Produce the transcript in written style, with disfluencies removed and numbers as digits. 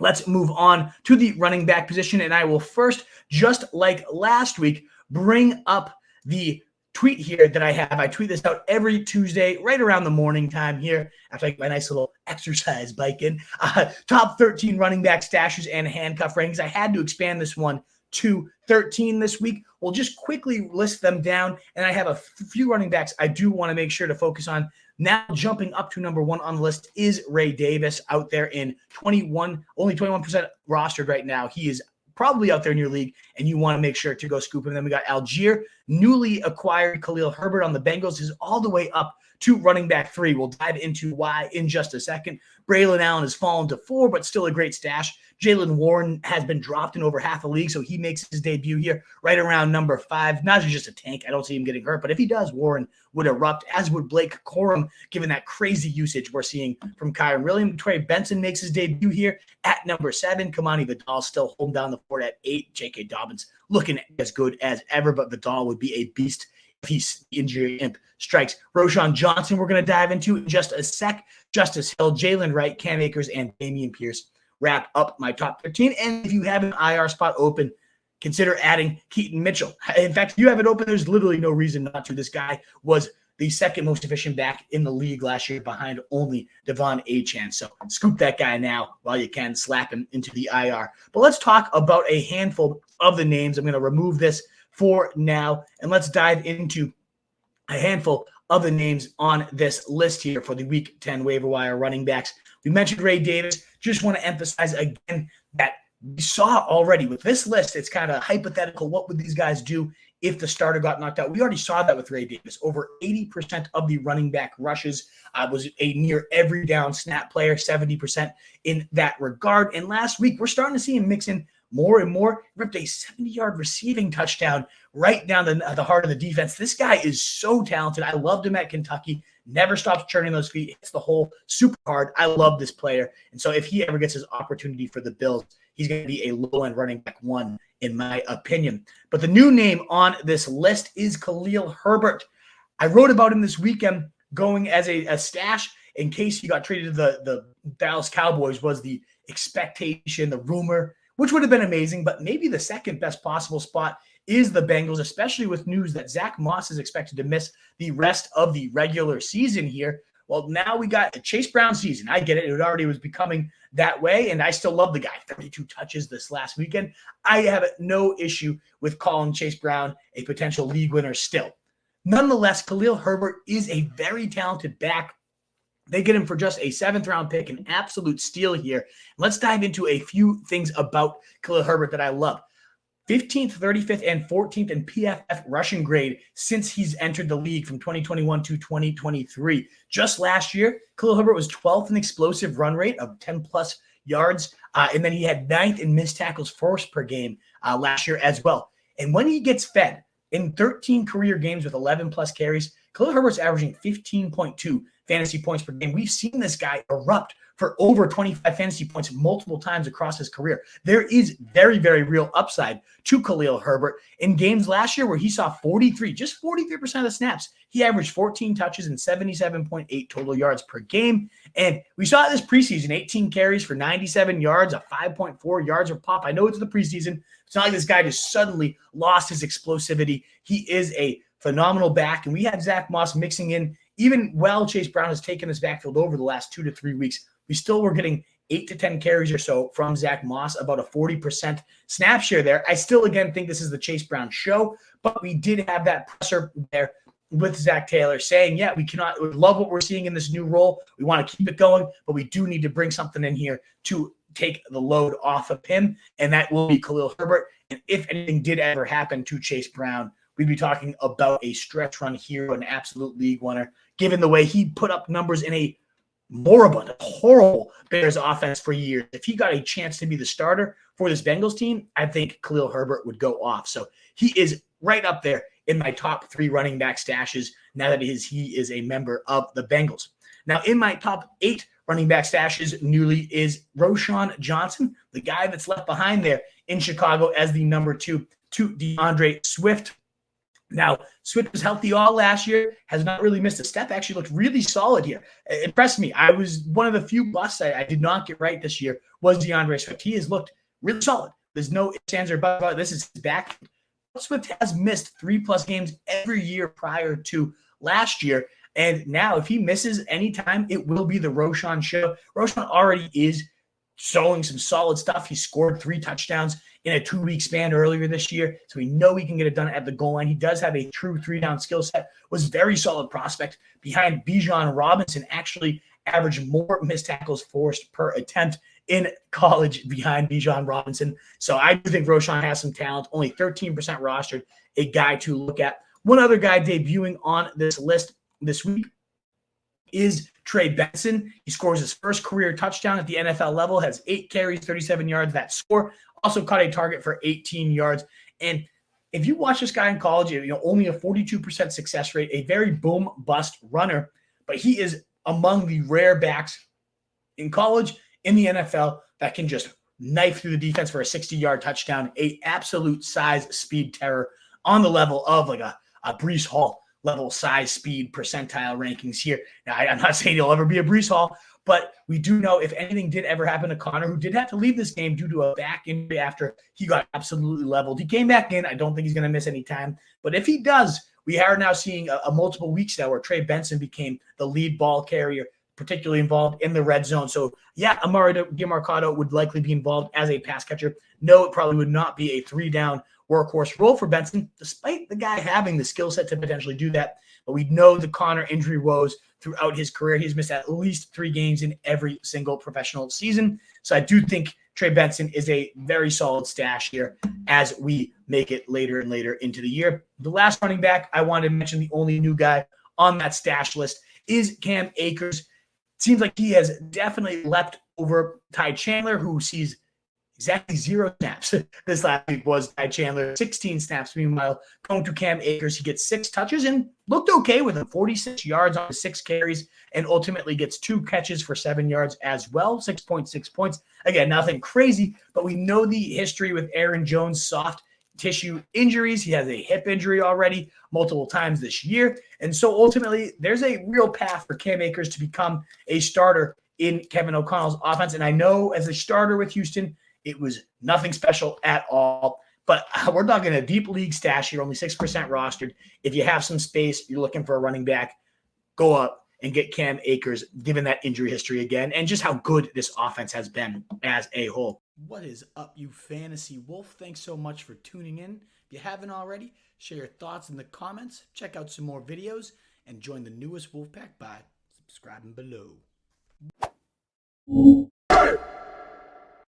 let's move on to the running back position. And I will first, just like last week, bring up the tweet here that I have. I tweet this out every Tuesday, right around the morning time here, after I get my nice little exercise bike in. Top 13 running back stashes and handcuff rankings. I had to expand this one to 13 this week. We'll just quickly list them down, and I have a few running backs I do want to make sure to focus on. Now jumping up to number 1 on the list is Ray Davis, out there in only 21% rostered right now. He is probably out there in your league, and you want to make sure to go scoop him. Then we got Algier, newly acquired Khalil Herbert on the Bengals, is all the way up to running back 3. We'll dive into why in just a second. Braylon Allen has fallen to 4, but still a great stash. Jalen Warren has been dropped in over half a league, so he makes his debut here right around number 5. Not just a tank. I don't see him getting hurt, but if he does, Warren would erupt, as would Blake Corum, given that crazy usage we're seeing from Kyron Williams. Trey Benson makes his debut here at number 7. Kamani Vidal still holding down the fort at 8. J.K. Dobbins looking as good as ever, but Vidal would be a beast if he's injury imp strikes. Roschon Johnson we're going to dive into in just a sec. Justice Hill, Jalen Wright, Cam Akers, and Damian Pierce wrap up my top 13. And if you have an IR spot open, consider adding Keaton Mitchell. In fact, if you have it open, there's literally no reason not to. This guy was the second most efficient back in the league last year, behind only Devon Achane. So scoop that guy now while you can, slap him into the IR. But let's talk about a handful of the names. I'm going to remove this for now, and let's dive into a handful of the names on this list here for the Week 10 waiver wire running backs. We mentioned Ray Davis. Just want to emphasize again that we saw already with this list, it's kind of hypothetical. What would these guys do if the starter got knocked out? We already saw that with Ray Davis. Over 80% of the running back rushes was a near every down snap player, 70% in that regard. And last week, we're starting to see him mix in more and more. Ripped a 70-yard receiving touchdown right down the heart of the defense. This guy is so talented. I loved him at Kentucky. Never stops churning those feet. Hits the hole super hard. I love this player. And so if he ever gets his opportunity for the Bills, he's going to be a low-end running back 1, in my opinion. But the new name on this list is Khalil Herbert. I wrote about him this weekend going as a stash in case he got traded to the Dallas Cowboys, was the expectation, the rumor, which would have been amazing. But maybe the second best possible spot is the Bengals, especially with news that Zach Moss is expected to miss the rest of the regular season here. Well, now we got a Chase Brown season. I get it. It already was becoming that way, and I still love the guy. 32 touches this last weekend. I have no issue with calling Chase Brown a potential league winner still. Nonetheless, Khalil Herbert is a very talented back. They get him for just a 7th-round pick, an absolute steal here. Let's dive into a few things about Khalil Herbert that I love. 15th, 35th, and 14th in PFF rushing grade since he's entered the league from 2021 to 2023. Just last year, Khalil Herbert was 12th in explosive run rate of 10-plus yards, and then he had 9th in missed tackles forced per game last year as well. And when he gets fed in 13 career games with 11-plus carries, Khalil Herbert's averaging 15.2 fantasy points per game. We've seen this guy erupt for over 25 fantasy points multiple times across his career. There is very, very real upside to Khalil Herbert. In games last year where he saw 43% of the snaps, he averaged 14 touches and 77.8 total yards per game. And we saw this preseason, 18 carries for 97 yards, a 5.4 yards per pop. I know it's the preseason. It's not like this guy just suddenly lost his explosivity. He is a phenomenal back. And we had Zach Moss mixing in. Even while Chase Brown has taken this backfield over the last 2 to 3 weeks, we still were getting 8 to 10 carries or so from Zach Moss, about a 40% snap share there. I still, again, think this is the Chase Brown show, but we did have that presser there with Zach Taylor saying, yeah, we love what we're seeing in this new role. We want to keep it going, but we do need to bring something in here to take the load off of him, and that will be Khalil Herbert. And if anything did ever happen to Chase Brown, we'd be talking about a stretch run hero, an absolute league winner, given the way he put up numbers in a moribund, horrible Bears offense for years. If he got a chance to be the starter for this Bengals team, I think Khalil Herbert would go off. So he is right up there in my top 3 running back stashes now that he is a member of the Bengals. Now, in my top 8 running back stashes newly is Roschon Johnson, the guy that's left behind there in Chicago as the number 2 to DeAndre Swift. Now, Swift was healthy all last year, has not really missed a step, actually looked really solid here. It impressed me. I was one of the few busts I did not get right this year was DeAndre Swift. He has looked really solid. There's no ifs, ands, or buts about it. This is his back. Swift has missed 3+ games every year prior to last year. And now if he misses any time, it will be the Roschon show. Roschon already is showing some solid stuff. He scored 3 touchdowns in a 2-week span earlier this year, so we know he can get it done at the goal line. He does have a true 3-down skill set, was very solid prospect behind Bijan Robinson, actually averaged more missed tackles forced per attempt in college behind Bijan Robinson. So I do think Roschon has some talent, only 13% rostered, a guy to look at. One other guy debuting on this list this week is Trey Benson. He scores his first career touchdown at the NFL level, has 8 carries, 37 yards. That score also caught a target for 18 yards. And if you watch this guy in college, only a 42% success rate, a very boom bust runner, but he is among the rare backs in college, in the NFL, that can just knife through the defense for a 60-yard touchdown, a absolute size speed terror on the level of like a Breece Hall level size speed percentile rankings here. Now, I'm not saying he'll ever be a Breece Hall, but we do know if anything did ever happen to Connor, who did have to leave this game due to a back injury after he got absolutely leveled. He came back in. I don't think he's going to miss any time. But if he does, we are now seeing a multiple weeks now where Trey Benson became the lead ball carrier, particularly involved in the red zone. So, yeah, Amari DiMarcado would likely be involved as a pass catcher. No, it probably would not be a 3-down workhorse role for Benson, despite the guy having the skill set to potentially do that. But we know the Connor injury woes throughout his career. He's missed at least 3 games in every single professional season. So I do think Trey Benson is a very solid stash here as we make it later and later into the year. The last running back I wanted to mention, the only new guy on that stash list, is Cam Akers. Seems like he has definitely leapt over Ty Chandler, who sees exactly 0 snaps. This last week was Ty Chandler, 16 snaps. Meanwhile, going to Cam Akers, he gets 6 touches and looked okay with him, 46 yards on 6 carries, and ultimately gets 2 catches for 7 yards as well, 6.6 points. Again, nothing crazy, but we know the history with Aaron Jones' soft tissue injuries. He has a hip injury already multiple times this year. And so ultimately, there's a real path for Cam Akers to become a starter in Kevin O'Connell's offense. And I know as a starter with Houston, it was nothing special at all. But we're talking a deep league stash here, only 6% rostered. If you have some space, you're looking for a running back, go up and get Cam Akers, given that injury history again, and just how good this offense has been as a whole. What is up, you fantasy wolf? Thanks so much for tuning in. If you haven't already, share your thoughts in the comments, check out some more videos, and join the newest Wolfpack by subscribing below.